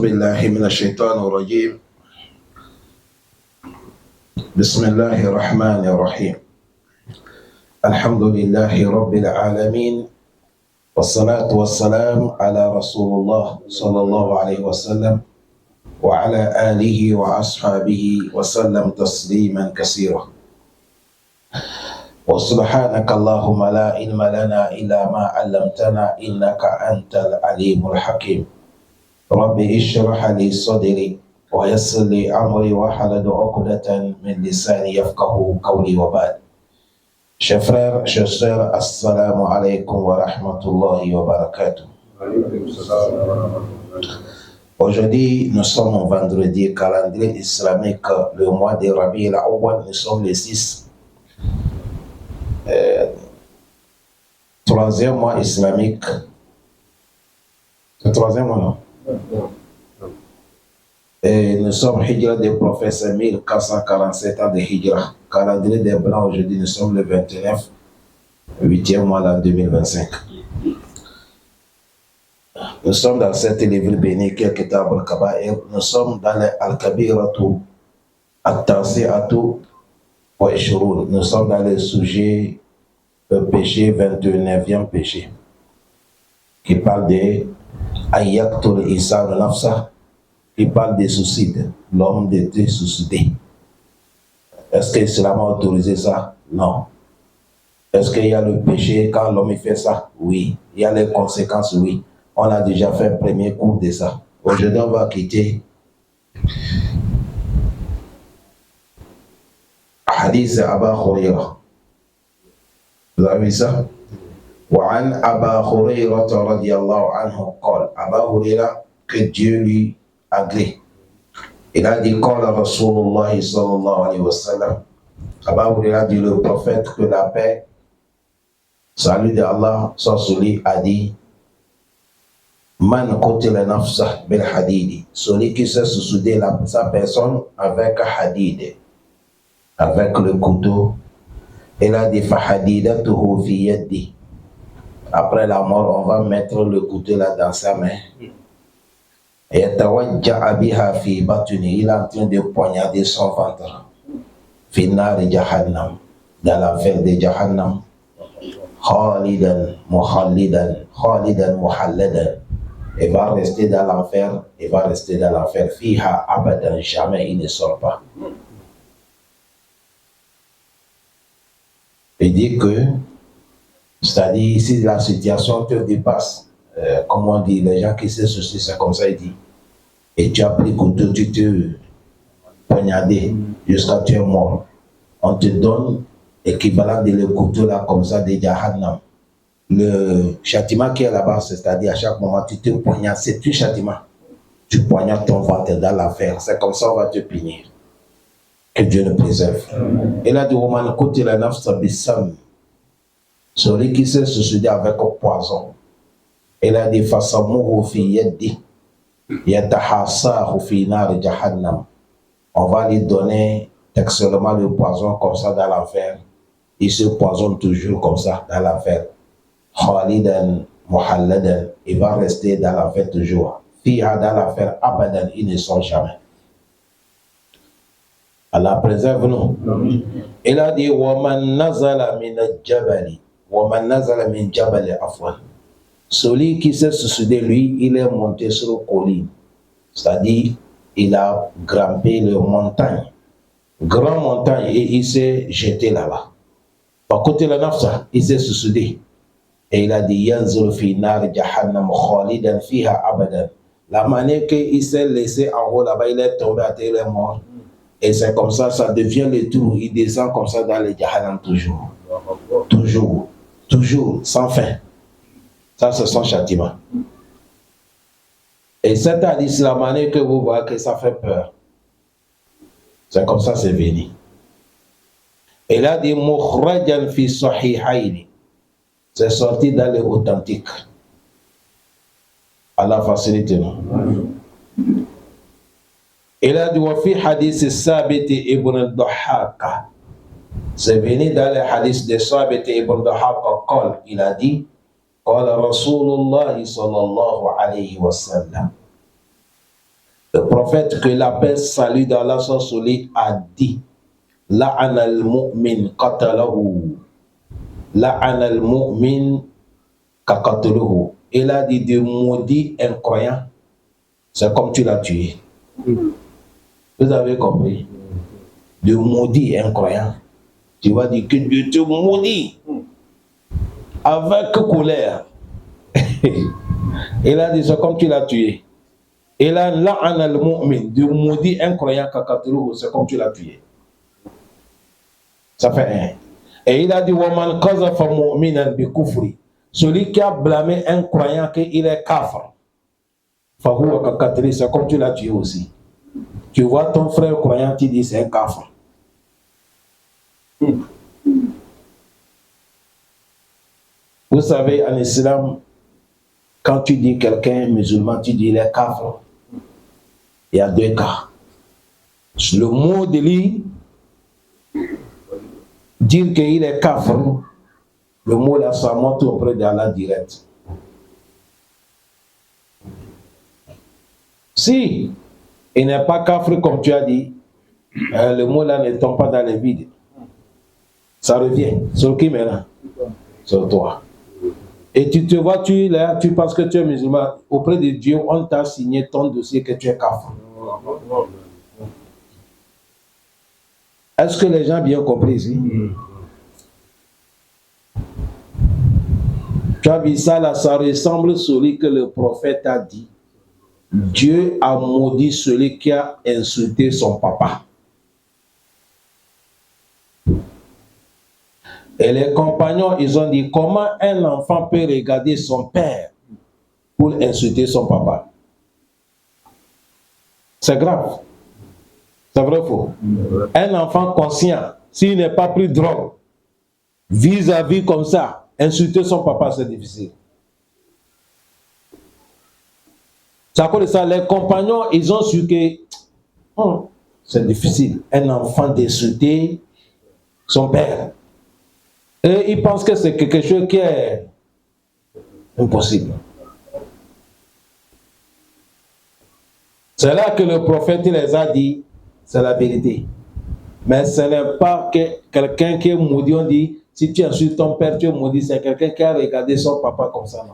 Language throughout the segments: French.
بالله من الشيطان الرجيم. بسم الله الرحمن الرحيم. الحمد لله رب العالمين، والصلاة والسلام على رسول الله صلى الله عليه وسلم وعلى آله وأصحابه وسلم تسليما كثيرا. وسبحانك اللهم لا علم لنا إلا ما علمتنا إنك أنت العليم الحكيم. رب اشرح لي صدري ويسر لي أمري واحلل عقدة من لساني يفقه قولي وبعد. Chers frères, chers sœurs, assalamu alaikum wa rahmatullahi wa barakatuh. Aujourd'hui, nous sommes au vendredi calendrier islamique, le mois de Rabi al-Awwal, nous sommes le 6. Troisième mois islamique. Le troisième mois, non? Et nous sommes Hijra des prophètes, 1447 ans de Hijra. Calendrier des Blancs, aujourd'hui, nous sommes le 29, 8e mois l'an 2025. Nous sommes dans cet livre béni qui est Kitab al-Kaba'ir. Nous sommes dans les Al-Kabiratu, At-Tasi'atu wa Ishrun. Nous sommes dans le sujet, le péché, 29e péché, qui parle de Ayyaktul Isa'u Nafsa, qui parle des suicides, l'homme d'être suicidé. Est-ce que l'islam a autorisé ça? Non. Est-ce qu'il y a le péché quand l'homme fait ça? Oui. Il y a les conséquences? Oui. On a déjà fait un premier cours de ça. Aujourd'hui, on va quitter Hadith Aba Huraira. Vous avez vu ça? وعن أبا هريرة رضي الله عنه قال أبا هريرة que Dieu lui agrée. Il a dit قال رسول الله صلى الله عليه وسلم. Aba Huraira dit le prophète que la paix, salut de Allah soit sur lui, a dit Man qutila nafsah bil hadidi, celui qui s'est suicidé sa personne avec hadid, avec le couteau. Il a dit fa hadidatuhu fi yadi. Après la mort, on va mettre le couteau là dans sa main. Et il est en train de poignarder son ventre. Finar Jahannam, dans l'enfer de Jahannam. Khalidan muhalladan. Il va rester dans l'enfer. Fiha abadan, jamais il ne sort pas. Il dit que, c'est-à-dire, si la situation te dépasse, comme on dit, les gens qui se soucient, c'est comme ça, il dit. Et tu as pris couteau, tu te poignardé jusqu'à tu es mort. On te donne l'équivalent de le couteau là, comme ça, de Jahannam. Le châtiment qui est là-bas, c'est-à-dire à chaque moment, tu te poignardes, c'est tout châtiment. Tu poignardes ton ventre dans l'enfer. C'est comme ça on va te punir. Que Dieu nous préserve. Et là, du moment côté la nafsa bissam, celui qui s'est suicidé avec un poison. Il a dit fasamuhu fi yadi yatahassahu fi nar jahannam. On va lui donner textuellement le poison comme ça dans l'enfer. Il se poisonne toujours comme ça dans l'enfer. Khalidan muhalladan. Il va rester dans l'enfer toujours. Fiha dans l'enfer abadan, il ne sort jamais. Allah préserve-nous. Il a dit waman nazala min al-jabali. Waman nazala min jabali afwan. Celui qui s'est suicidé, lui, il est monté sur le colline. C'est-à-dire, il a grimpé les montagnes. Grand montagne, et il s'est jeté là-bas. Par côté de la nafsa, il s'est suicidé. Et il a dit yanzul fi nar jahannam khalidan fiha abadan. La manière qu'il s'est laissé en haut là-bas, il est tombé à terre, il est mort. Et c'est comme ça, ça devient le trou. Il descend comme ça dans le jahannam toujours. Toujours, sans fin. Ça, c'est son châtiment. Et c'est à dire, la manière que vous voyez que ça fait peur. C'est comme ça, c'est venu. Et là, dit mukhrajan fi sahihayni. C'est sorti dans les authentiques. Allah facilite nous. Il a dit wa fi hadith Sabit ibn al-Dahhak. C'est venu dans les hadiths de Sabit ibn al-Dahhak. Il a dit قال رسول الله صلى الله عليه وسلم prophète, que la paix salut d'Allah soit sur lui, a dit La'ana al-mu'min qatalahu. La'ana al-mu'min qataluhu. Il a dit de maudit un croyant, c'est comme tu l'as tué. Vous avez compris? De maudit un croyant. Tu vas dire que Dieu te maudit avec colère. Il a dit c'est comme tu l'as tué. Il a la'ana al-mu'min, de maudit un croyant qataluhu, c'est comme tu l'as tué. Ça fait un. Et il a dit waman qazafa mu'minan bi kufri. Celui qui a blâmé un croyant qu'il est kafir. Fahuwa ka qatli, c'est comme tu l'as tué aussi. Tu vois ton frère croyant, tu dis c'est un kafir. Vous savez, en islam, quand tu dis quelqu'un musulman, tu dis il est kafir. Il y a deux cas. Le mot de lui, dire qu'il est kafir, le mot là, ça monte auprès d'Allah direct. Si il n'est pas kafir comme tu as dit, le mot là ne tombe pas dans le vide. Ça revient. Sur qui maintenant? Sur toi. Et tu te vois, tu es là, tu penses que tu es musulman. Auprès de Dieu, on t'a signé ton dossier que tu es kafir. Est-ce que les gens ont bien compris ici? Tu as vu ça là, ça ressemble à celui que le prophète a dit. Dieu a maudit celui qui a insulté son papa. Et les compagnons, ils ont dit, comment un enfant peut regarder son père pour insulter son papa? C'est grave. C'est vrai ou faux? Un enfant conscient, s'il n'est pas pris drogue, vis-à-vis comme ça, insulter son papa, c'est difficile. C'est à cause de ça, les compagnons, ils ont su que c'est difficile, un enfant d'insulter son père. Et ils pensent que c'est quelque chose qui est impossible. C'est là que le prophète les a dit, c'est la vérité. Mais ce n'est pas que quelqu'un qui est maudit, on dit, si tu insultes ton père, tu es maudit. C'est quelqu'un qui a regardé son papa comme ça, non.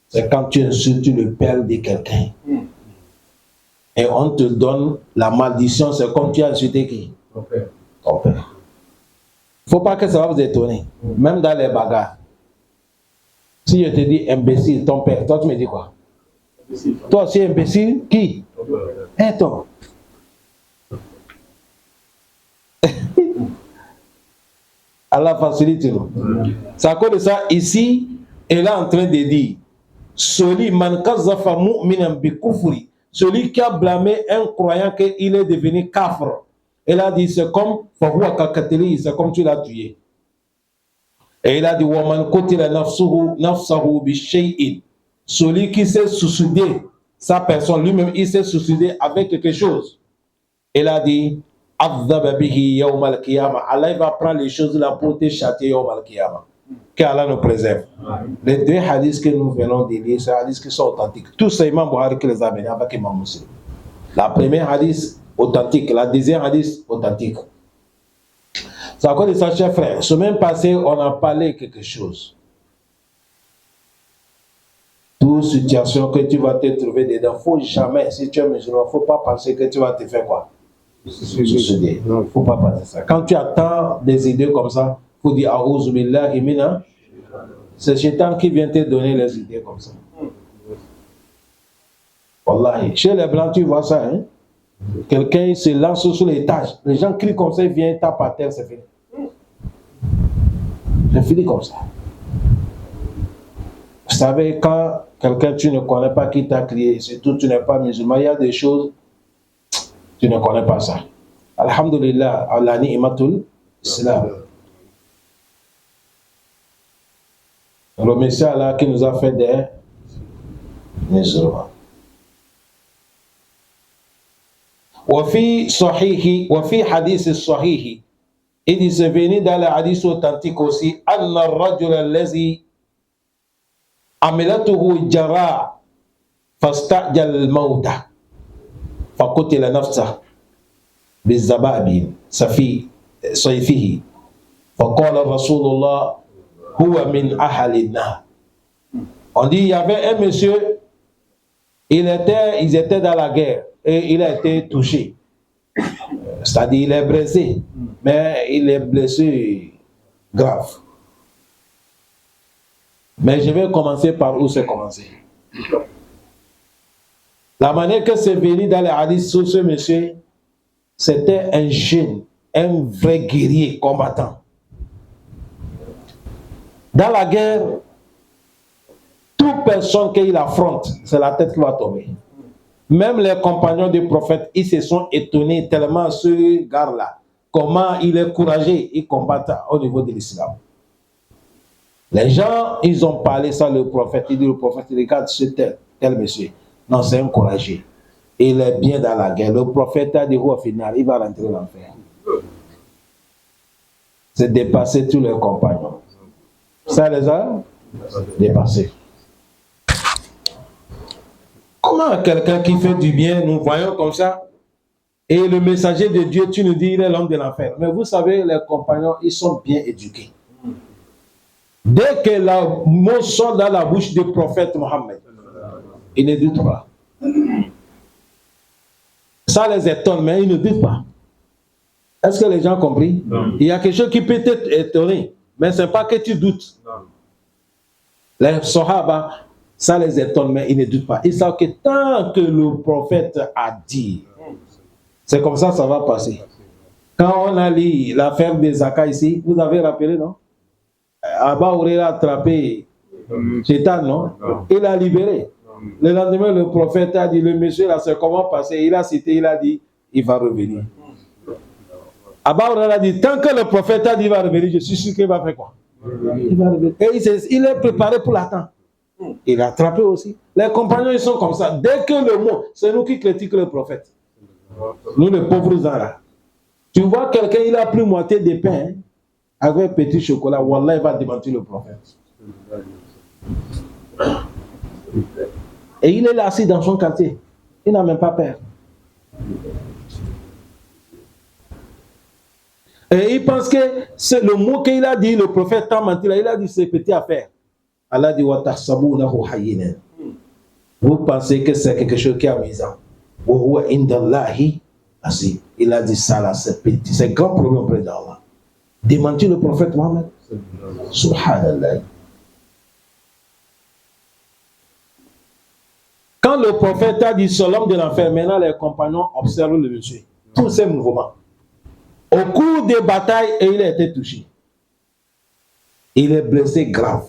C'est quand tu insultes le père de quelqu'un. Et on te donne la malédiction, c'est comme tu as insulté qui? Ton père. Ton père. Il ne faut pas que ça va vous étonner. Même dans les bagarres. Si je te dis imbécile, ton père, toi tu me dis quoi? Toi aussi imbécile, qui? Et toi? Allah facilite nous. C'est à cause de ça, ici, elle est en train de dire, celui celui qui a blâmé un croyant qu'il est devenu kafir. Elle a dit, c'est comme c'est comme tu l'as tué. Et il a dit, celui qui s'est suicidé, sa personne, lui-même, il s'est suicidé avec quelque chose. Elle a dit, Allah va prendre les choses là pour te châtier yawm al-qiyamah. Qu'Allah nous préserve. Les deux hadiths que nous venons de lire, c'est des hadiths qui sont authentiques. Tous ces Imam Bukhari qui les a menés avec Imam Muslim. La première hadith authentique, la deuxième hadith authentique. C'est à cause de ça, chers frères. Semaine passée, on a parlé quelque chose. Toute situation que tu vas te trouver dedans, il ne faut jamais, si tu es musulman, il ne faut pas penser que tu vas te faire quoi? Il ne faut pas penser ça. Quand tu attends des idées comme ça, il faut dire A'ouzou billahi mina. C'est Shaitan qui vient te donner les idées comme ça. Wallahi. Chez les Blancs, tu vois ça, hein? Quelqu'un se lance sur l'étage. Les gens crient comme ça, ils viennent taper à terre, c'est fini. C'est fini comme ça. Vous savez, quand quelqu'un tu ne connais pas qui t'a crié, surtout tu n'es pas musulman, il y a des choses, tu ne connais pas ça. Alhamdulillah, Allah ni'matul islam. Le Messie Allah qui nous a fait des musulmans. وفي صحيح وفي حديث الصحيح إذ سفيني dans le hadith authentique aussi أن الرجل الذي عملته الجراح فاستعجل الموت فقتل نفسه بالزباب سيفه فقال رسول الله هو من أهل النار. On dit il y avait un monsieur, ils étaient dans la guerre et il a été touché. C'est-à-dire il est blessé, mais il est blessé grave. Mais je vais commencer par où c'est commencé. La manière que c'est venu dans les hadiths sur ce monsieur, c'était un jeune, un vrai guerrier combattant. Dans la guerre, toute personne qu'il affronte, c'est la tête qui va tomber. Même les compagnons du prophète, ils se sont étonnés tellement ce gars-là, comment il est courageux, il combat au niveau de l'islam. Les gens, ils ont parlé ça le prophète, il dit le prophète, regarde ce tel monsieur. Non, c'est un courageux. Il est bien dans la guerre. Le prophète a dit au final, il va rentrer dans l'enfer. C'est dépasser tous les compagnons. Ça les a dépassés. Comment quelqu'un qui fait du bien, nous voyons comme ça, et le messager de Dieu, tu nous dis, il est l'homme de l'enfer. Mais vous savez, les compagnons, ils sont bien éduqués. Dès que le mot sort dans la bouche du prophète Mohammed, ils ne doutent pas. Ça les étonne, mais ils ne doutent pas. Est-ce que les gens ont compris? Non. Il y a quelque chose qui peut t'étonner, mais ce n'est pas que tu doutes. Non. Les Sahaba, ça les étonne, mais ils ne doutent pas. Ils savent que tant que le prophète a dit, c'est comme ça va passer. Quand on a lu l'affaire des Zaka ici, vous avez rappelé, non? Abba aurait attrapé Chétan, non? Il a libéré. Le lendemain, le prophète a dit, le monsieur là, c'est comment passer? Il a cité, il a dit, il va revenir. Abba aurait a dit, tant que le prophète a dit, il va revenir, je suis sûr qu'il va faire quoi? Il va revenir. Et il est préparé pour l'attendre. Il a attrapé aussi. Les compagnons, ils sont comme ça. Dès que le mot, c'est nous qui critiquons le prophète. Nous, les pauvres gens là. Tu vois quelqu'un, il a pris moitié de pain, avec petit chocolat, Wallah, il va démentir le prophète. Et il est là assis dans son quartier. Il n'a même pas peur. Et il pense que c'est le mot qu'il a dit, le prophète t'a menti, il a dit c'est petite affaire. Allah dit vous pensez que c'est quelque chose qui est amusant. Il a dit ça là, c'est petit, c'est grand problème auprès d'Allah. Démentir le prophète Mohammed. Subhanallah. Quand le prophète a dit c'est l'homme de l'enfer, maintenant les compagnons observent le monsieur. Tous ces mouvements. Au cours des batailles, et il a été touché. Il est blessé grave.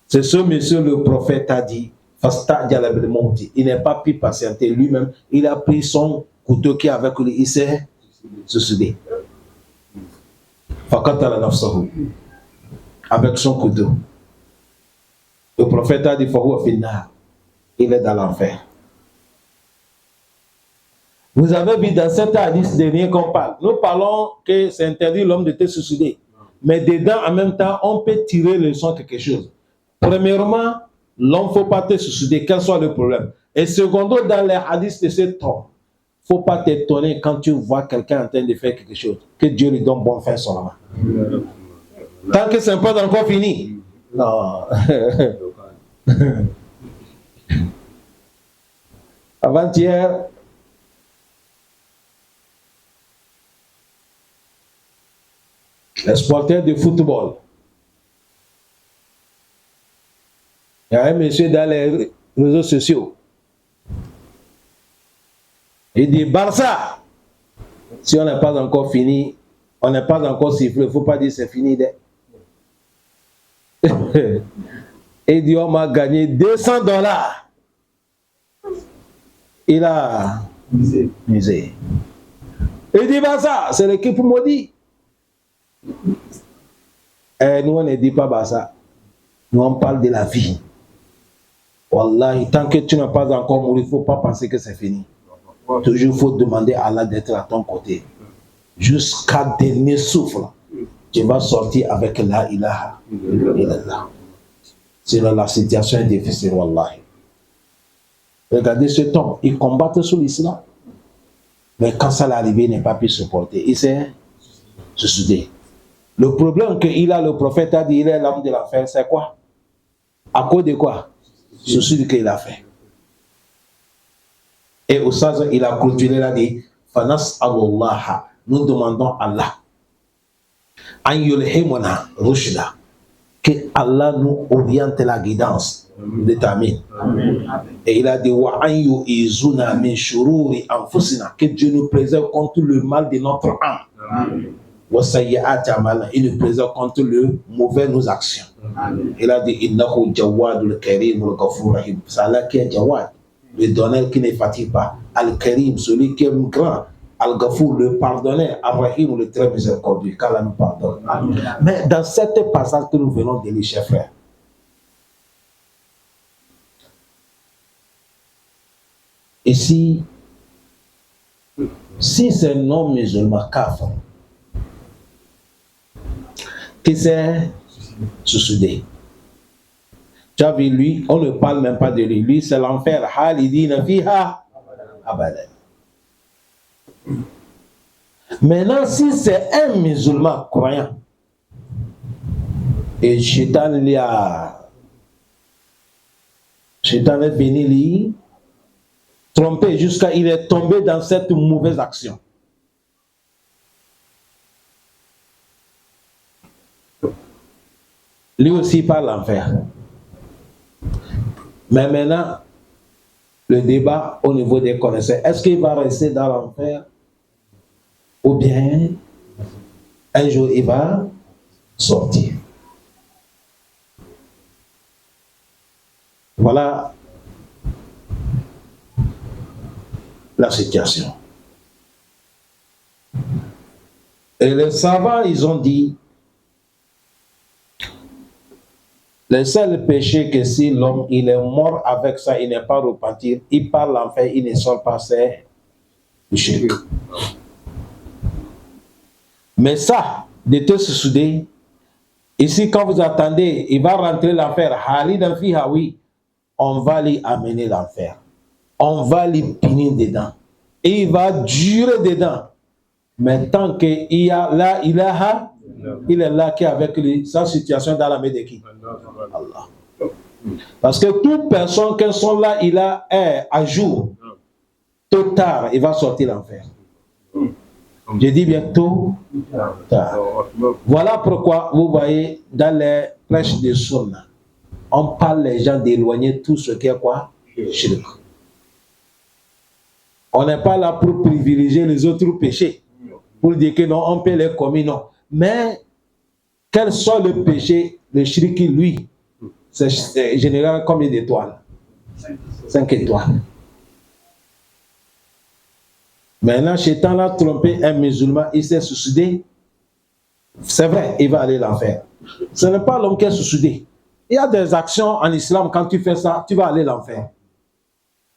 C'est ce monsieur, le prophète a dit, il n'est pas pu patienter lui-même. Il a pris son couteau qui est avec lui, il s'est suicidé. Avec son couteau. Le prophète a dit, il est dans l'enfer. Vous avez vu dans cet hadith dernier qu'on parle. Nous parlons que c'est interdit l'homme de te suicider. Mais dedans, en même temps, on peut tirer le son quelque chose. Premièrement, l'homme ne faut pas te suicider, quel soit le problème. Et secondo, dans les hadiths de ce temps, il ne faut pas t'étonner quand tu vois quelqu'un en train de faire quelque chose. Que Dieu lui donne bonne fin seulement. Tant que ce n'est pas encore fini. Non. Avant-hier, les sportifs de football. Il y a un monsieur dans les réseaux sociaux. Il dit Barça, si on n'est pas encore fini, on n'est pas encore sifflé, il ne faut pas dire c'est fini. Il dit on m'a gagné $200. Il a misé. Il dit Barça, c'est l'équipe maudite. Et nous on ne dit pas Barça. Nous on parle de la vie. Wallahi, tant que tu n'as pas encore mouru, il ne faut pas penser que c'est fini. Toujours il faut demander à Allah d'être à ton côté. Jusqu'à dernier souffle, tu vas sortir avec la ilaha illallah. Sinon la situation est difficile, wallahi. Regardez ce temps, ils combattent sur l'islam. Mais quand ça l'est arrivé, il n'a pas pu supporter. Il s'est suicidé. Le problème qu'il a, le prophète a dit, il est l'homme de l'enfer, c'est quoi? À cause de quoi? Suicide qu'il a fait. Et au sens, il a continué, il a dit, Fanas Allah, nous demandons à Allah, an yulhimuna rushda, que Allah nous oriente la guidance, détermine. Et il a dit, wa an yu'izuna min shururi anfusina, que Dieu nous préserve contre le mal de notre âme. Wa sayyi'ati amalna, il nous préserve contre le mauvais nos actions. Il a dit, innahu jawadul karimul ghafur rahim. C'est Allah qui est Jawad, le donneur qui ne fatigue pas, Al-Karim, celui qui est grand, Al-Ghafour, le pardonneur, Ar-Rahim, le très miséricordieux, qu'Allah nous pardonne. Mais dans cette passage que nous venons de lire, chers frères, ici, si c'est un homme musulman kafir qui s'est suicidé, tu as vu, lui, on ne parle même pas de lui. Lui, c'est l'enfer. Halidina fiha abadan. Maintenant, si c'est un musulman croyant, et Shaitan est venu lui tromper jusqu'à il est tombé dans cette mauvaise action. Lui aussi par l'enfer. Mais maintenant, le débat au niveau des connaisseurs, est-ce qu'il va rester dans l'enfer ou bien un jour il va sortir? Voilà la situation. Et les savants, ils ont dit, le seul péché que si l'homme il est mort avec ça, il n'est pas repenti, il part l'enfer, il ne sort pas, c'est le shirk. Mais ça, de te suicider, ici quand vous attendez, il va rentrer l'enfer, Halidan fiha, oui, on va lui amener l'enfer. On va lui punir dedans. Et il va durer dedans. Mais tant qu'il y a là, il est là qui est avec lui, sa situation dans la main de qui? Allah. Parce que toute personne qui sont là, il est à jour. Tôt ou tard, il va sortir l'enfer. Je dis bien tôt ou tard. Voilà pourquoi vous voyez dans les prêches de Sunna, on parle les gens d'éloigner tout ce qui est quoi? Shirk. On n'est pas là pour privilégier les autres péchés, pour dire que non, on peut les commettre, non. Mais quels sont les péchés, le shirk, lui, c'est général combien d'étoiles? 5 étoiles. Maintenant, Shaitan a trompé un musulman, il s'est suicidé. C'est vrai, il va aller l'enfer. Ce n'est pas l'homme qui est suicidé. Il y a des actions en islam, quand tu fais ça, tu vas aller l'enfer.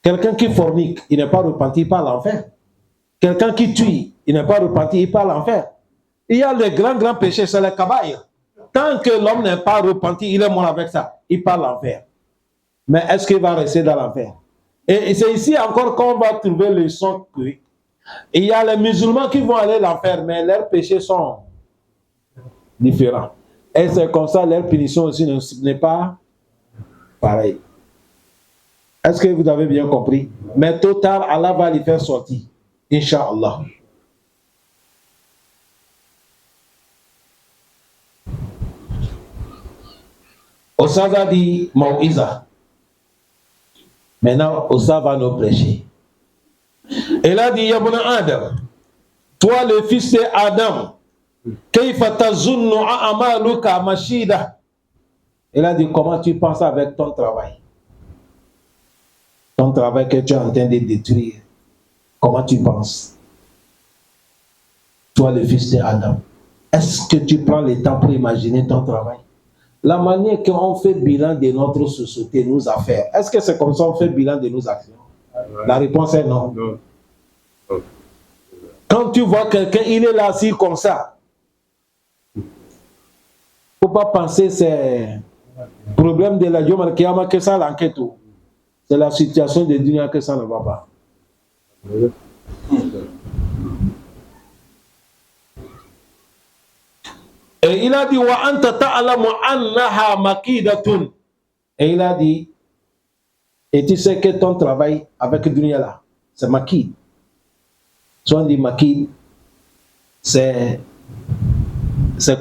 Quelqu'un qui fornique, il n'est pas repenti, il part l'enfer. Quelqu'un qui tue, il n'est pas repenti, il part l'enfer. Il y a les grands péchés, c'est le kabaïr. Tant que l'homme n'est pas repenti, il est mort avec ça, il part l'enfer. Mais est-ce qu'il va rester dans l'enfer? Et c'est ici encore qu'on va trouver le son que il y a les musulmans qui vont aller l'enfer, mais leurs péchés sont différents. Et c'est comme ça, leur punition aussi n'est pas pareille. Est-ce que vous avez bien compris? Mais tôt ou tard, Allah va les faire sortir. Inch'Allah. Osaza dit Mau'iza. Maintenant, Osa va nous prêcher. Elle a dit Yabuna Adam, toi le fils de Adam, Kayfa tazunnu a'maluka mashida. Elle a dit comment tu penses avec ton travail? Ton travail que tu es en train de détruire. Comment tu penses? Toi le fils de Adam, est-ce que tu prends le temps pour imaginer ton travail? La manière qu'on fait bilan de notre société, nos affaires, est-ce que c'est comme ça qu'on fait bilan de nos actions? La réponse est non. Quand tu vois quelqu'un, il est là assis comme ça. Il ne faut pas penser que c'est le problème de la Yom al-Kiyama que ça l'enquête. C'est la situation de Dunia que ça ne va pas. Et il a dit wa anta ta'lamu annaha makidatun. Et il a dit, et tu sais que ton travail avec dunya là, c'est makid. Soit on dit makid, c'est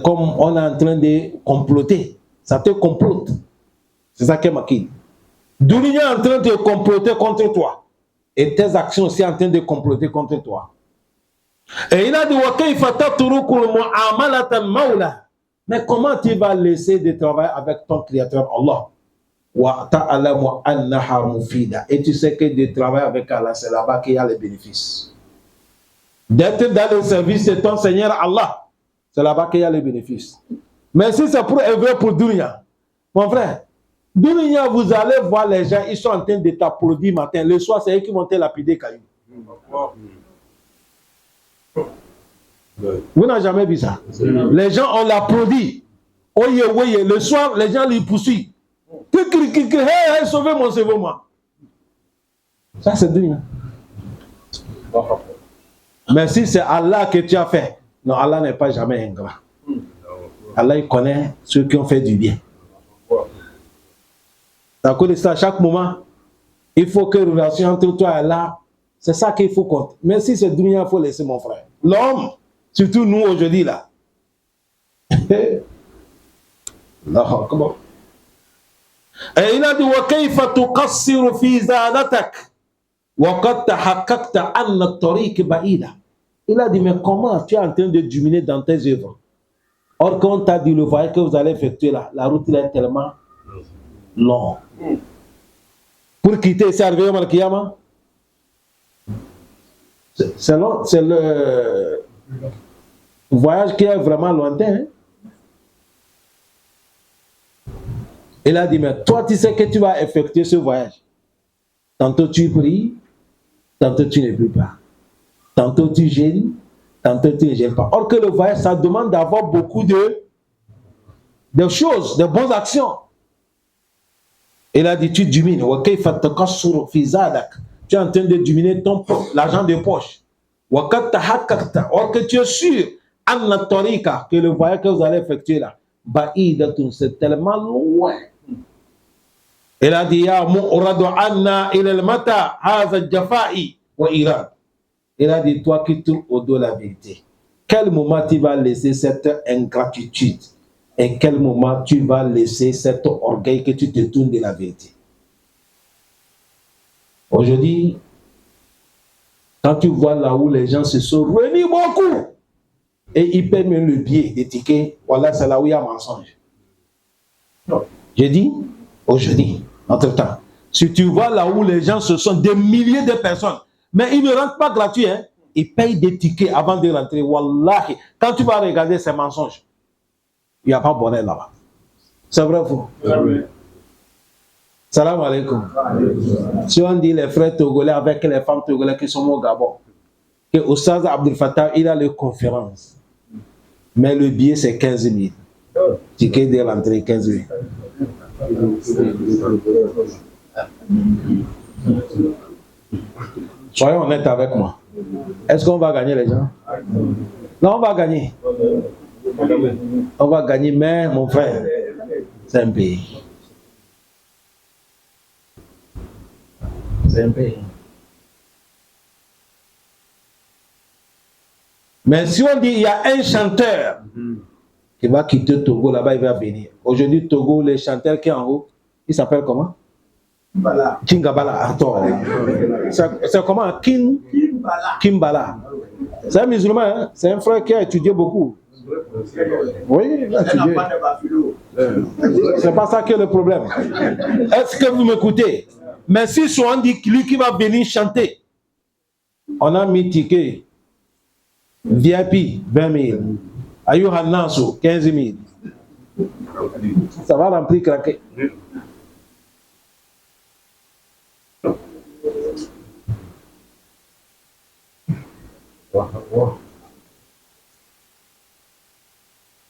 comme on est en train de comploter. Ça te complote. C'est ça qu'est makid. Dunya est en train de comploter contre toi. Et tes actions aussi en train de comploter contre toi. Et il a dit wa kayfa tatrukul mu'amalatan mawla. Mais comment tu vas laisser de travailler avec ton créateur Allah? Et tu sais que de travailler avec Allah, c'est là-bas qu'il y a les bénéfices. D'être dans le service de ton Seigneur Allah, c'est là-bas qu'il y a les bénéfices. Mais si c'est pour œuvrer pour Dunya, mon frère, Dunya, vous allez voir les gens, ils sont en train de t'applaudir matin. Le soir, c'est eux qui vont te lapider caillou. Vous n'avez jamais vu ça? Les gens, on l'applaudit. Oye, oye, le soir, les gens les poursuivent. Hey, sauvez-moi, sauvez-moi. Ça, c'est Dunya. Mais si c'est Allah que tu as fait, non, Allah n'est pas jamais ingrat. Allah, il connaît ceux qui ont fait du bien. À cause de ça, à chaque moment, il faut que la relation entre toi et Allah, c'est ça qu'il faut compter. Mais si c'est Dunya, il faut laisser mon frère. L'homme, surtout nous aujourd'hui là. Allah, comment? Et il a dit wa kayfa tuqassiru fi zadatak wa qad tahaqqaqta anna at-tariq ba'ida. Il a dit mais comment tu es en train de diminuer dans tes œuvres? Or quand on t'a dit le voyage que vous allez effectuer là, la route est tellement longue. Pour quitter c'est arrivé au Kiyama. C'est le voyage qui est vraiment lointain. Hein? Il a dit, mais toi, tu sais que tu vas effectuer ce voyage. Tantôt tu pries, tantôt tu ne pries pas. Tantôt tu gênes, tantôt tu ne gênes pas. Or que le voyage, ça demande d'avoir beaucoup de choses, de bonnes actions. Il a dit, tu diminues. Tu es en train de diminuer l'argent de poche. Or que tu es sûr, que le voyage que vous allez effectuer là, c'est tellement loin. Il a dit, il a dit, toi qui tournes au dos de la vérité, quel moment tu vas laisser cette ingratitude et quel moment tu vas laisser cet orgueil que tu te tournes de la vérité. Aujourd'hui, quand tu vois là où les gens se sont réunis beaucoup et ils paient même le billet des tickets, voilà, c'est là où il y a mensonge. Je dis, aujourd'hui, entre-temps, si tu vois là où les gens se sont des milliers de personnes, mais ils ne rentrent pas gratuits, hein, ils payent des tickets avant de rentrer. Wallahi, quand tu vas regarder ces mensonges, il n'y a pas de bonheur là-bas. C'est vrai, vous? Salam alaikum. Si on dit les frères togolais avec les femmes togolais qui sont au Gabon, que Oustaz Abdel Fattah, il a les conférences, mais le billet c'est 15 000. Ticket de l'entrée 15 000. Soyons honnêtes avec moi. Est-ce qu'on va gagner les gens? Non, on va gagner. On va gagner, mais mon frère, c'est un pays. C'est un pays. Mais si on dit il y a un chanteur qui va quitter Togo, là-bas il va venir. Aujourd'hui, Togo, les chanteurs qui sont en haut, il s'appelle comment? Kingabala. Attends. C'est comment? Kimbala. C'est un musulman, hein? C'est un frère qui a étudié beaucoup. Oui, il a étudié. C'est pas ça qui est le problème. Est-ce que vous m'écoutez? Mais si on dit lui qui va venir chanter, on a mis ticket VIP 20 000, Ayuha Nassou 15 000. Ça va remplir craquer.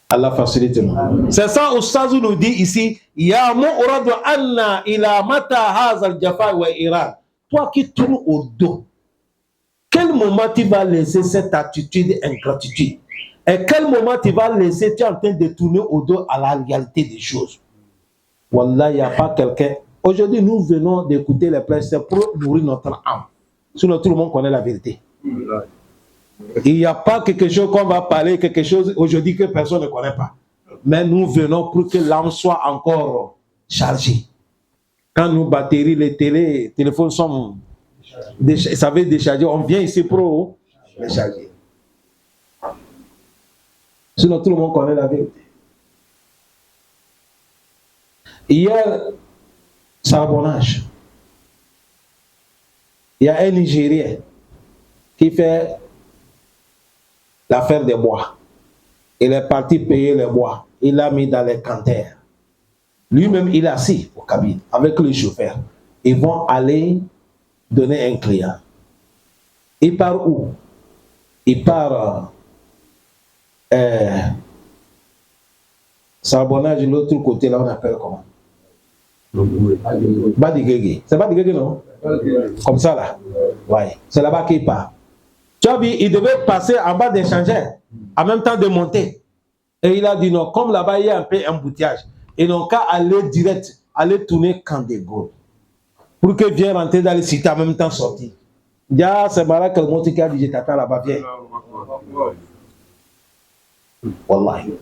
Allah facilite. C'est ça Oustazou nous dit ici, Ya mu'radu anna ila mata hazal jafa wa Iran. Toi qui tournes au dos, quel moment tu vas laisser cette attitude d'ingratitude? Et quel moment tu vas laisser, tu es en train de tourner au dos à la réalité des choses. Wallah, il n'y a pas quelqu'un. Aujourd'hui, nous venons d'écouter les prêches pour nourrir notre âme. Sinon, tout le monde connaît la vérité. Il n'y a pas quelque chose qu'on va parler, quelque chose aujourd'hui que personne ne connaît pas. Mais nous venons pour que l'âme soit encore chargée. Quand nos batteries, les téléphones sont déchargés, on vient ici pour les charger. Sinon, tout le monde connaît la vérité. Hier, charbonnage. Il y a un Nigérien qui fait l'affaire des bois. Il est parti payer les bois. Il l'a mis dans les canters. Lui-même, il est assis au cabine avec le chauffeur. Ils vont aller donner un client. Il part où? Il part charbonnage de l'autre côté, là on appelle comment? Badigege. C'est Badigege, non? Comme ça là. Ouais. C'est là-bas qu'il part. Tu as vu, il devait passer en bas d'échangeur, en même temps de monter. Et il a dit non, comme là-bas il y a un peu embouteillage, ils n'ont qu'à aller direct, aller tourner Camp de Gaulle. Pour que vienne rentrer dans les cités en même temps sortir. Déjà, c'est Mara Kelmoti qui a dit, je t'attends là-bas, viens. Wallahi.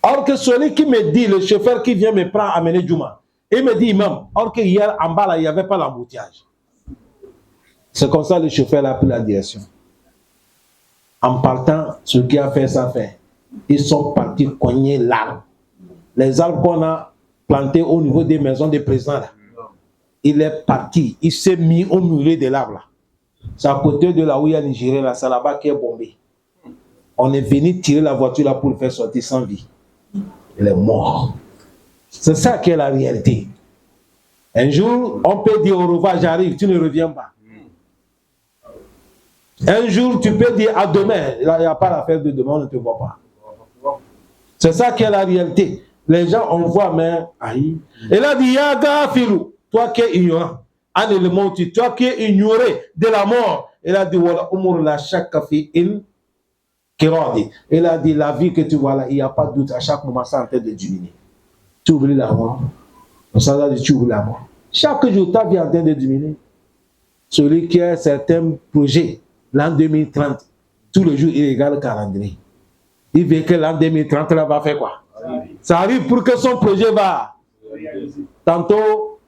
Or que celui qui me dit, le chauffeur qui vient me prendre, amener Juma, il me dit, imam, or que hier en bas là, il n'y avait pas l'embouteillage. C'est comme ça le chauffeur a pris la direction. En partant, ce qui a fait ça fait. Ils sont partis cogner l'arbre. Les arbres qu'on a plantés au niveau des maisons des présidents là. Il est parti, il s'est mis au milieu de l'arbre là. C'est à côté de là où il y a Nigeria là, c'est là-bas qui est bombé. On est venu tirer la voiture là pour le faire sortir sans vie. Il est mort. C'est ça qui est la réalité. Un jour, on peut dire au revoir, j'arrive, tu ne reviens pas. Un jour, tu peux dire à demain, il n'y a pas l'affaire de demain, on ne te voit pas. C'est ça qui est la réalité. Les gens, on voit, mais aïe. Et là, il dit, Yaga Filou, toi qui es ignorant, un élément, toi qui es ignoré de la mort. Il a dit, voilà, Umur la chaque café, il a dit, la vie que tu vois là, il n'y a pas de doute, à chaque moment, ça en train de diminuer. Tu oublies la mort. Ça veut dire, tu oublies la mort. Chaque jour, ta vie est en train de diminuer. Celui qui a certains projets, l'an 2030, tous les jours, il regarde le calendrier. Il veut que l'an 2030, là, va faire quoi? Ça arrive pour que son projet va. Tantôt,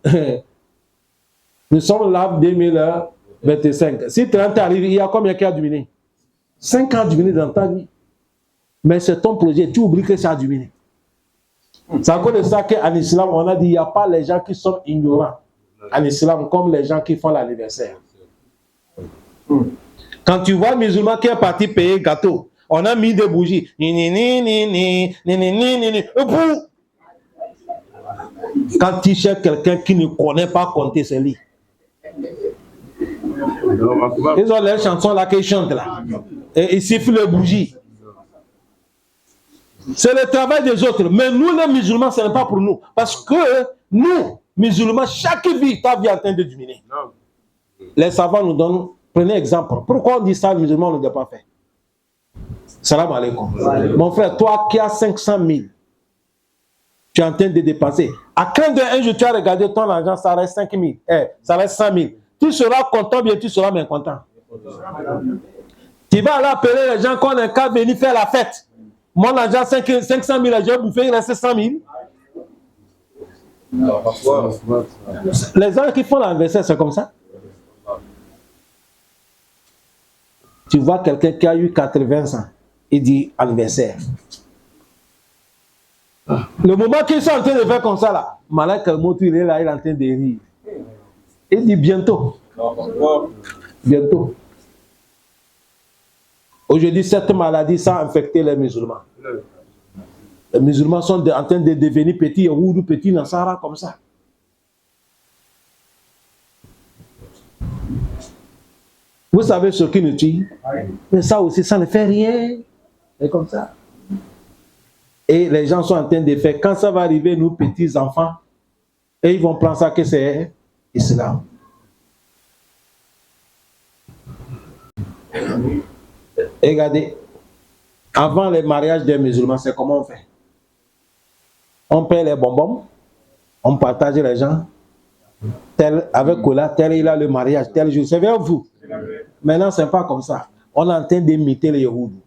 nous sommes là en 2025. Si 30 arrive, il y a combien qui a diminué? 5 ans diminué dans ta vie. Mais c'est ton projet, tu oublies que ça a diminué. C'est à cause de ça qu'en islam, on a dit, il n'y a pas les gens qui sont ignorants en islam comme les gens qui font l'anniversaire. Quand tu vois un musulman qui est parti payer gâteau, on a mis des bougies. Quand tu cherches quelqu'un qui ne connaît pas compter, c'est lui. Ils ont les chansons là qu'ils chantent là. Et ils sifflent les bougies. C'est le travail des autres. Mais nous, les musulmans, ce n'est pas pour nous. Parce que nous, musulmans, chaque vie, ta vie est en train de diminuer. Les savants nous donnent, prenez exemple. Pourquoi on dit ça, les musulmans ne doivent pas faire? Salam alaikum. Mon frère, toi qui as 500 000, tu es en train de dépenser. À quand un jour tu as regardé ton argent, ça reste 5 000, ça reste 100 000. Tu seras content, bien tu seras mécontent. Tu vas aller appeler les gens qu'on est qu'à venir faire la fête. Mon argent, 500 000, j'ai bouffé, il reste 100 000. Les gens qui font l'anniversaire, c'est comme ça. Tu vois quelqu'un qui a eu 80 ans, il dit anniversaire. Le moment qu'ils sont en train de faire comme ça, là, Malak al-Mouti, il est là, il est en train de rire. Il dit bientôt. Bientôt. Aujourd'hui, cette maladie, ça a infecté les musulmans. Les musulmans sont en train de devenir petits ou petits Nassara comme ça. Vous savez ce qui nous tue? Mais ça aussi, ça ne fait rien. C'est comme ça. Et les gens sont en train de faire. Quand ça va arriver, nous, petits enfants, et ils vont penser que c'est l'islam. Regardez. Avant les mariages des musulmans, c'est comment on fait? On paie les bonbons, on partage les gens. Tel, avec Kola, tel il a le mariage, tel jour. C'est vers vous. Maintenant, c'est pas comme ça. On est en train d'imiter les Yahoudis.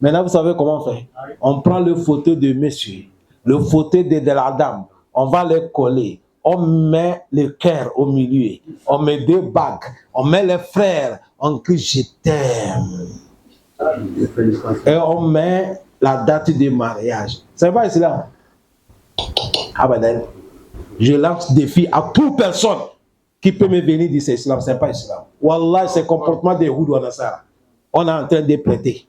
Maintenant, vous savez comment on fait? On prend le fauteuil de monsieur, le fauteuil de la dame, on va les coller, on met le cœur au milieu, on met 2 bagues, on met les frères, on crie je t'aime. Et on met la date de mariage. C'est pas islam. Ah ben, je lance défi à toute personne qui peut me venir dire c'est islam, c'est pas islam. Wallah, c'est le comportement des Yahoudis on est en train de prêter.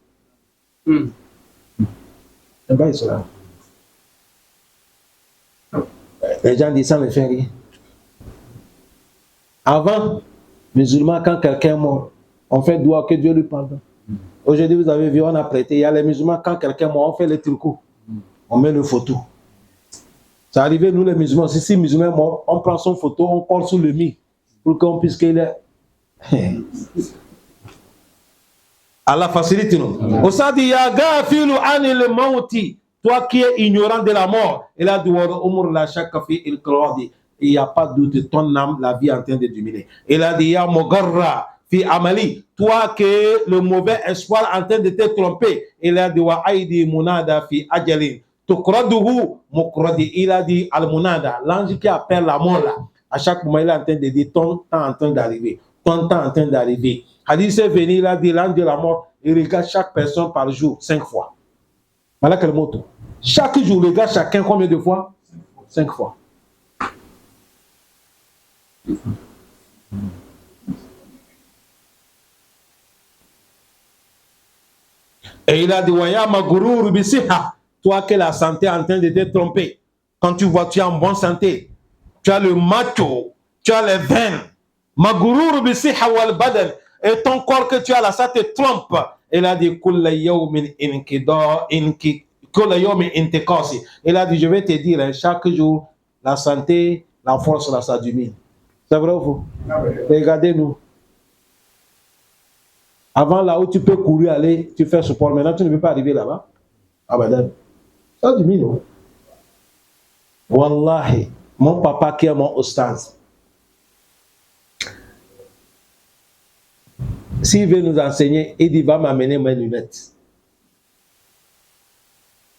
C'est pas islam. Les gens disent ça ne fait rien. Avant, musulmans, quand quelqu'un est mort, on fait doigt que Dieu lui pardonne. Aujourd'hui, vous avez vu, on a prêté. Il y a les musulmans, quand quelqu'un est mort, on fait les tricot. On met le photo. Ça arrive, nous les musulmans, si le musulman est mort, on prend son photo, on colle sous le mur pour qu'on puisse qu'il est. Allah facilite nous. Au ça dit, ya gafilu anil mauti. Toi qui es ignorant de la mort, et là, il n'y a pas de doute, ton âme, la vie est en train de dominer. Il a dit, ya mogarra fi amali. Toi qui es le mauvais espoir en train de te tromper. Il a dit, wa aidi munada fi ajalin. Tukraduhu mukradi. Il a dit, al munada, l'ange qui appelle la mort là. À chaque moment, il est en train de dire, ton temps est en train d'arriver. Ton temps est en train d'arriver. Hadith c'est venu, il a dit, l'ange de la mort, il regarde chaque personne par jour, 5 fois. Voilà quel mot. Chaque jour, il regarde chacun combien de fois? 5 fois. Et il a dit, toi que la santé est en train de te tromper. Quand tu vois, tu es en bonne santé. Tu as le macho, tu as les veines. Et ton corps que tu as là, ça te trompe. Il a dit, il a dit, je vais te dire, chaque jour, la santé, la force, là, ça diminue. C'est vrai ou faux? Regardez-nous. Avant, là où tu peux courir, aller, tu fais sport. Maintenant, tu ne peux pas arriver là-bas. Ah ben, ça diminue. Wallahi, mon papa qui est mon ostaz, s'il veut nous enseigner, il dit, va m'amener mes lunettes.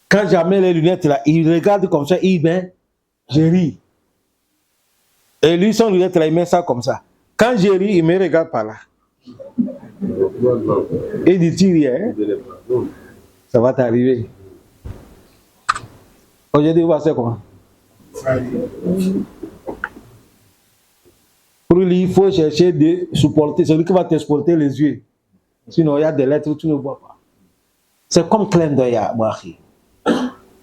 Quand j'amène les lunettes là, il regarde comme ça, il met, je ris. Et lui, son lunette là, il met ça comme ça. Quand je ris, il me regarde par là. Il dit, tu ris, hein? Ça va t'arriver. Aujourd'hui, vous voyez comment? Pour lui, il faut chercher de supporter, celui qui va t'exporter les yeux. Sinon, il y a des lettres où tu ne vois pas. C'est comme clin d'œil, Mouahi.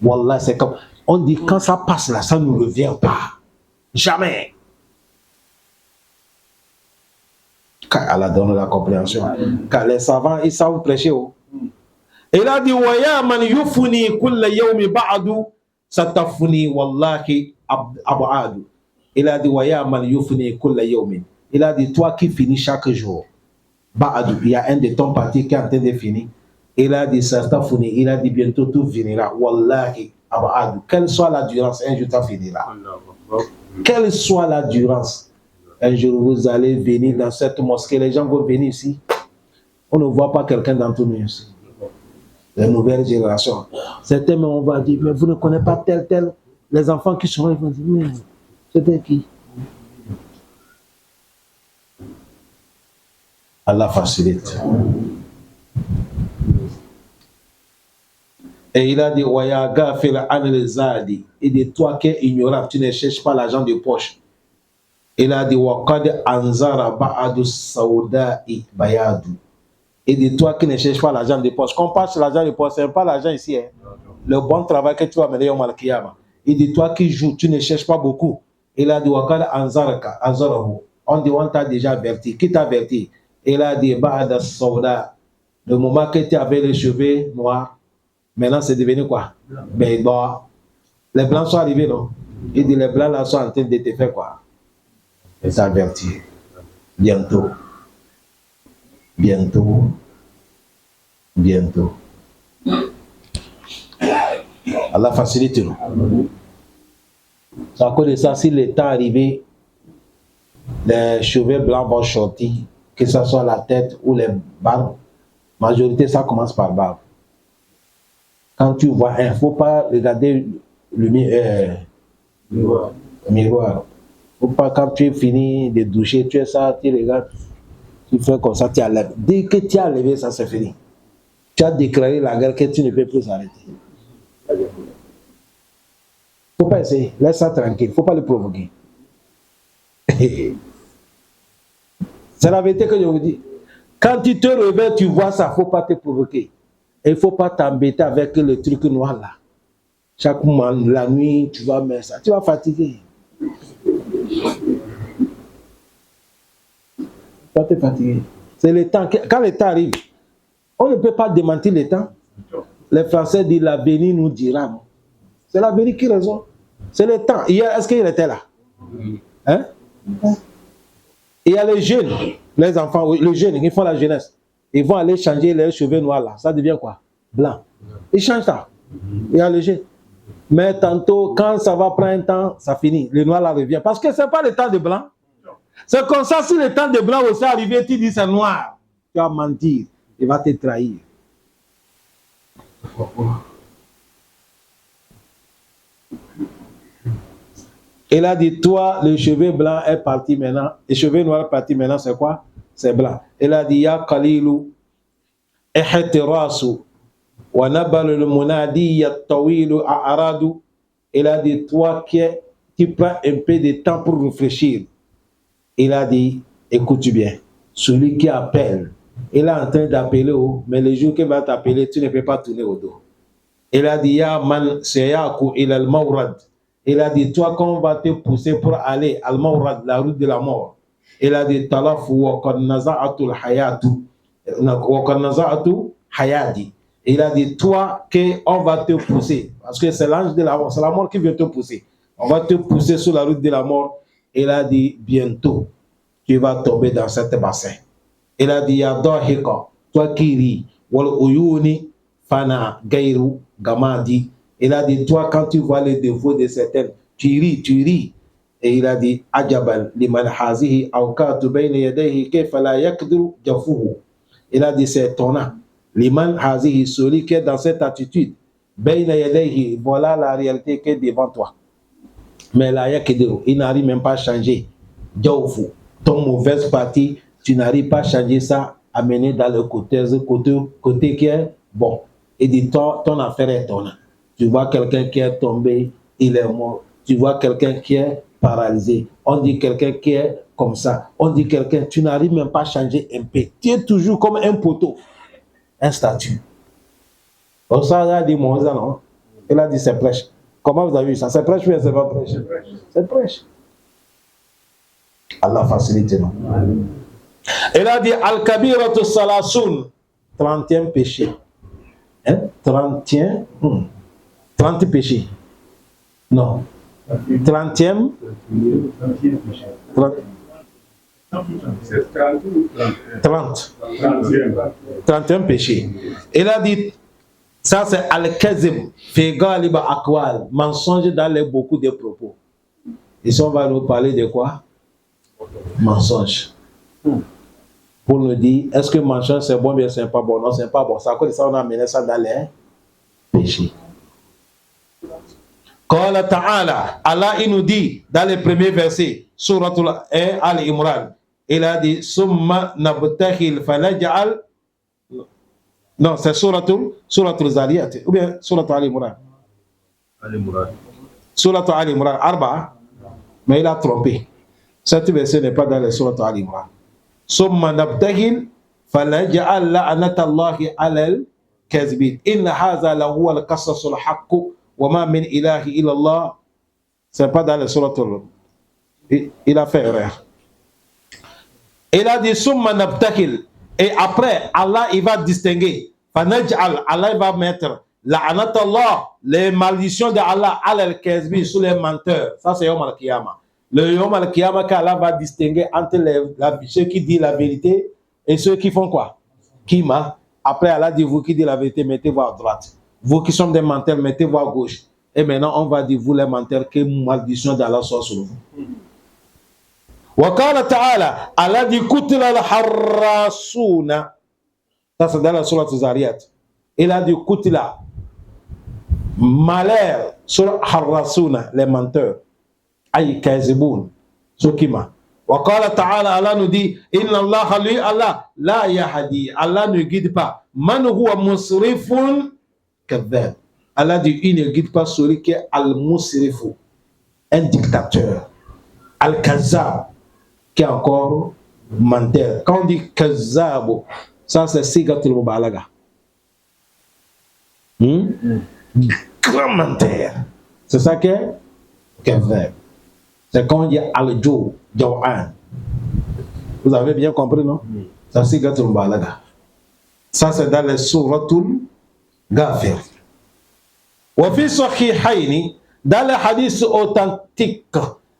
Wallah, c'est comme. On dit, quand ça passe là, ça ne nous revient pas. Jamais. Car Allah donne la compréhension. Car les savants, ils savent prêcher. Et il a dit, Waya man yufuni kulla yawmi ba'adu satafuni wallahi ab'adu. Il a dit, Waya man yufuni kulla yawmin. Il a dit, toi qui finis chaque jour, ba'adu, il y a un de ton parti qui est en train de finir. Il a dit, satafuni, il a dit, bientôt tout finira. Wallahi ab'adu. Quelle soit la durance, un jour ça finira. Quelle soit la durance. Un jour, vous allez venir dans cette mosquée, les gens vont venir ici. On ne voit pas quelqu'un d'entre nous ici. La nouvelle génération. Certains, on va dire, mais vous ne connaissez pas tel. Les enfants qui sont là, ils vont dire, mais c'était qui? Allah facilite. Et il a dit, Wayaga fait la anelzadi. Il dit, toi qui es ignorant, tu ne cherches pas l'argent de poche. Il a dit, Waqad anzara ba'adu sauda'i bayadu. Il dit, toi qui ne cherches pas l'argent de poche. Quand on parle sur l'argent de poche, ce n'est pas l'argent ici. Hein. Le bon travail que tu vas mener au Malkiyama. Il dit, toi qui joues, tu ne cherches pas beaucoup. Il a dit, Waqad anzarahu. On dit, on t'a déjà averti. Qui t'a averti? Il a dit, ba'ada sauda. Le moment que tu avais les cheveux noirs, maintenant c'est devenu quoi? Ben, bon, les blancs sont arrivés, non? Il dit, les blancs là sont en train de te faire quoi? Il t'a averti. Bientôt. Allah facilite nous. À cause de ça, si le temps arrivé, les cheveux blancs vont sortir, que ce soit la tête ou les barbes. Majorité, ça commence par barbe. Quand tu vois, il ne faut pas regarder le miroir. Il ne faut pas, quand tu es fini de doucher, tu es ça, tu regardes, tu fais comme ça, tu enlèves. Dès que tu as levé, ça c'est fini. Tu as déclaré la guerre que tu ne peux plus arrêter. Il ne faut pas essayer, laisse ça tranquille, il ne faut pas le provoquer. C'est la vérité que je vous dis. Quand tu te réveilles, tu vois ça, il ne faut pas te provoquer. Il ne faut pas t'embêter avec le truc noir là. Chaque moment, la nuit, tu vas mettre ça. Tu vas fatiguer. Tu vas te fatiguer. C'est le temps. Quand le temps arrive, on ne peut pas démentir le temps. Les Français disent l'avenir nous dira. C'est l'avenir qui raison. C'est le temps. Hier, est-ce qu'il était là? Hein? Il y a les jeunes, les enfants, les jeunes, ils font la jeunesse. Ils vont aller changer leurs cheveux noirs là. Ça devient quoi? Blanc. Ils changent ça. Il y a les jeunes. Mais tantôt, quand ça va prendre un temps, ça finit. Le noir là revient. Parce que ce n'est pas le temps de blanc. C'est comme ça, si le temps de blanc aussi est arrivé, tu dis c'est noir. Tu vas mentir. Il va te trahir. Il a dit, toi, le cheveu blanc est parti maintenant. Le cheveu noir est parti maintenant, c'est quoi? C'est blanc. Il a dit, ya Kalilu, ihtirasu, wa nabalu le munadi, ya tawilu a'aradu. Il a dit, toi qui prends un peu de temps pour réfléchir. Il a dit, écoute bien, celui qui appelle, il est en train d'appeler, mais le jour qu'il va t'appeler, tu ne peux pas tourner au dos. Il a dit, ya man seyaku il al mawrad. Il a dit, toi, quand on va te pousser pour aller à al-Mawrad, la route de la mort, il a dit, talafu wa qad naza'atul hayatu, wa qad naza'atu hayadi. Il a dit, toi, qu'on va te pousser, parce que c'est l'ange de la mort, c'est la mort qui vient te pousser. On va te pousser sur la route de la mort. Il a dit, bientôt, tu vas tomber dans cette bassin. Il a dit, ya dahika, toi qui ris, wal uyuni fana gairu gamadi. Il a dit, toi, quand tu vois les défauts de certaines, tu ris. Et il a dit, Ajabal, liman hazihi, awkatu bayna yadayhi, kayfa la yakduru jafuhu. Il a dit, c'est étonnant. Liman hazihi, celui qui est dans cette attitude, bayna yadayhi, voilà la réalité qui est devant toi. Mais la yakduru, il n'arrive même pas à changer. Jafuhu, ton mauvaise partie, tu n'arrives pas à changer ça, amener dans le côté qui est bon. Il dit, ton affaire est étonnante. Tu vois quelqu'un qui est tombé, il est mort. Tu vois quelqu'un qui est paralysé. On dit quelqu'un qui est comme ça. On dit quelqu'un, tu n'arrives même pas à changer un peu. Tu es toujours comme un poteau, un statut. Donc ça, il a dit Moïse, non? Il a dit c'est prêche. Comment vous avez vu ça? C'est prêche ou c'est pas prêche? C'est prêche. Allah facilite, non? Il a dit Al-Kabiratu Salasun, 30e péché. Hein? 30 péchés. Non. 30e. 31 péchés. Il a dit, ça c'est Al-Kazim, Fegaliba Akwal, mensonge dans les beaucoup de propos. Ici on va nous parler de quoi? Mensonge. Pour nous dire, est-ce que mensonge c'est bon ou bien c'est pas bon? Non, c'est pas bon. C'est à cause de ça on a amené ça dans les péchés. Qala ta'ala, Allah il nous dit dans le premier verset, Suratul Al-Imran, il a dit, Summa nabtahil falaj'al. Non, c'est Suratul Zariyat, ou bien Suratul Al-Imran. Suratul Al-Imran, Arba, mais il a trompé. Cet verset n'est pas dans le Suratul Al-Imran. Summa nabtahil falaj'al la'natallahi alal kazbin. Inna hadha lahu al-qasasul haqq. وَمَا مِنْ إِلَهِ إِلَّا اللَّهِ. C'est pas dans le suratul. Il a fait erreur. Il a dit summa nabtakil. Et après, Allah il va distinguer. Fanaj'al, Allah il va mettre la'anatallah, les malédictions de Allah al-kazbi sur les menteurs. Ça c'est Yom al-Qiyamah. Le Yom al-Qiyamah qu'Allah va distinguer entre ceux qui disent la vérité et ceux qui font quoi? Qui ment. Après Allah dit vous qui dites la vérité, mettez-vous à droite. Vous qui sommes des menteurs, mettez-vous à gauche. Et maintenant, on va dire, vous les menteurs, que malédiction d'Allah soit sur vous. وقال تعالى الذي قتل الحراسون. Ça c'est dans la sourate Zariyat. Il a dit Kutila, malheur sur Harrasuna, les menteurs. Aïe Kaziboun, Sokima. Wakala Ta'ala, Allah nous dit Inna Allah, lui Allah, la yahadi, Allah ne guide pas. Man huwa musrifun kadhab. Allah dit il ne guide pas celui qui est al-musrifu, un dictateur. Al-Kazab, qui est encore menteur. Quand on dit Kazabo, ça c'est Sigatul Mubalaga. Grand menteur. C'est ça qu'est verbe. C'est quand on dit Al-Jo, Jaw'an. Vous avez bien compris, non? Ça c'est Sigatul Mubalaga. Ça c'est dans les Suratul Ghafir. Wa fi sahihaini, dans les hadiths authentiques,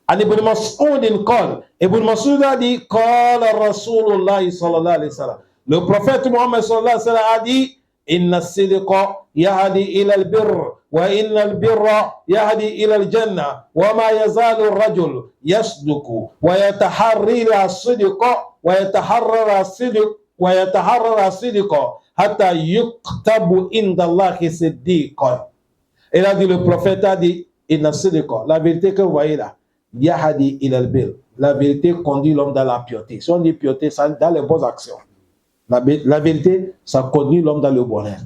عن ابن مسعود قال ابن مسعود a dit قال رسول الله صلى الله عليه وسلم le prophète Mohammed صلى الله عليه وسلم a dit إن الصدق يهدي إلى البر وإن البر يهدي إلى الجنة وما يزال الرجل يصدق ويتحرر الصدق ويتحرر الصدق حتى يكتب عند الله صديقا. Il a dit, le prophète a dit إن الصدق, la vérité que vous voyez là, Yahadi ilal bir. La vérité conduit l'homme dans la piété. Si on dit piété, ça dans les bonnes actions. La vérité, ça conduit l'homme dans le bonheur.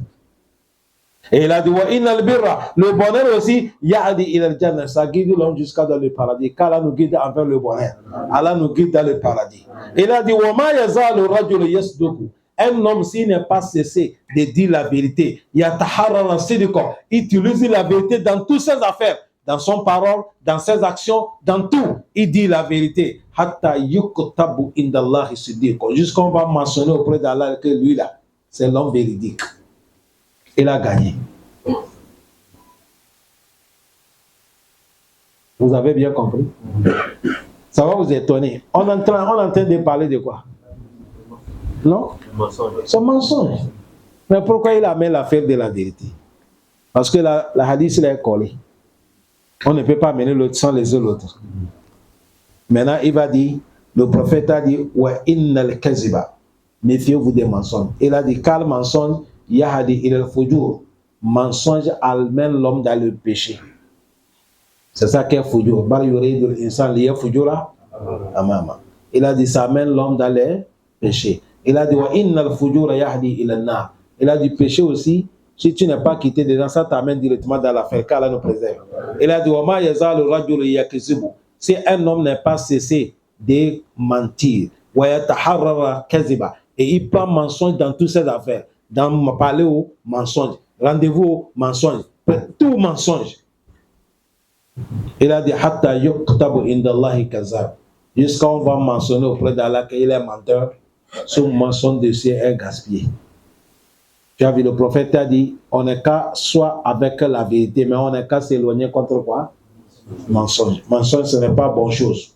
Et il a dit, wa innal birra, le bonheur aussi, Yahadi ilal jannah, ça guide l'homme jusqu'à dans le paradis. Car Allah nous guide envers le bonheur. Allah nous guide dans le paradis. Il a dit, wa ma yazalu rajulu yasduqu. Un homme, s'il n'est pas cessé de dire la vérité, yataharra sidqa, il utilise la vérité dans toutes ses affaires. Dans son parole, dans ses actions, dans tout, il dit la vérité. Hatta yuktabu indallahi siddiq. Jusqu'on va mentionner auprès d'Allah que lui là, c'est l'homme véridique. Il a gagné. Vous avez bien compris? Ça va vous étonner. On est en train de parler de quoi? Non? C'est mensonge. Mais pourquoi il amène l'affaire de la vérité? Parce que la hadith il est collé. On ne peut pas mener l'autre sans les autres. Maintenant, il va dire, le prophète a dit, wa innal kaziba. Méfiez-vous des mensonges. Il a dit, car le mensonge, yahadi ilal fujur. Mensonge amène l'homme dans le péché. C'est ça qu'est fujur. Bal yuridul insan liya fujura amama. Il a dit, ça amène l'homme dans le péché. Il a dit, wa innal fujura yahdi ilal nar. Il a dit, péché aussi. Si tu n'es pas quitté dedans, ça t'amène directement dans l'affaire, car Allah nous préserve. Il a dit, si un homme n'est pas cessé de mentir, et il prend mensonge dans toutes ses affaires, dans parler au mensonge, rendez-vous au mensonge, tout mensonge. Il a dit, jusqu'à on va mentionner auprès d'Allah qu'il est menteur, ce mensonge de ciel est gaspillé. Tu as vu, le prophète a dit, on n'est qu'à soit avec la vérité, mais on n'est qu'à s'éloigner contre quoi? Mensonge. Mensonge, ce n'est pas bonne chose.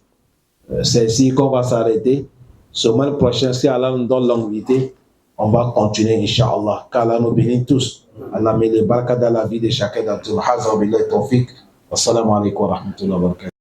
C'est ici qu'on va s'arrêter. Semaine prochaine, si Allah nous donne longévité, on va continuer, Inch'Allah. Qu'Allah nous bénisse tous. Allah met les baraka dans la vie de chacun d'entre nous. Haza billahi tawfiq. Wassalamu alaikum wa rahmatullahi wa barakatuh.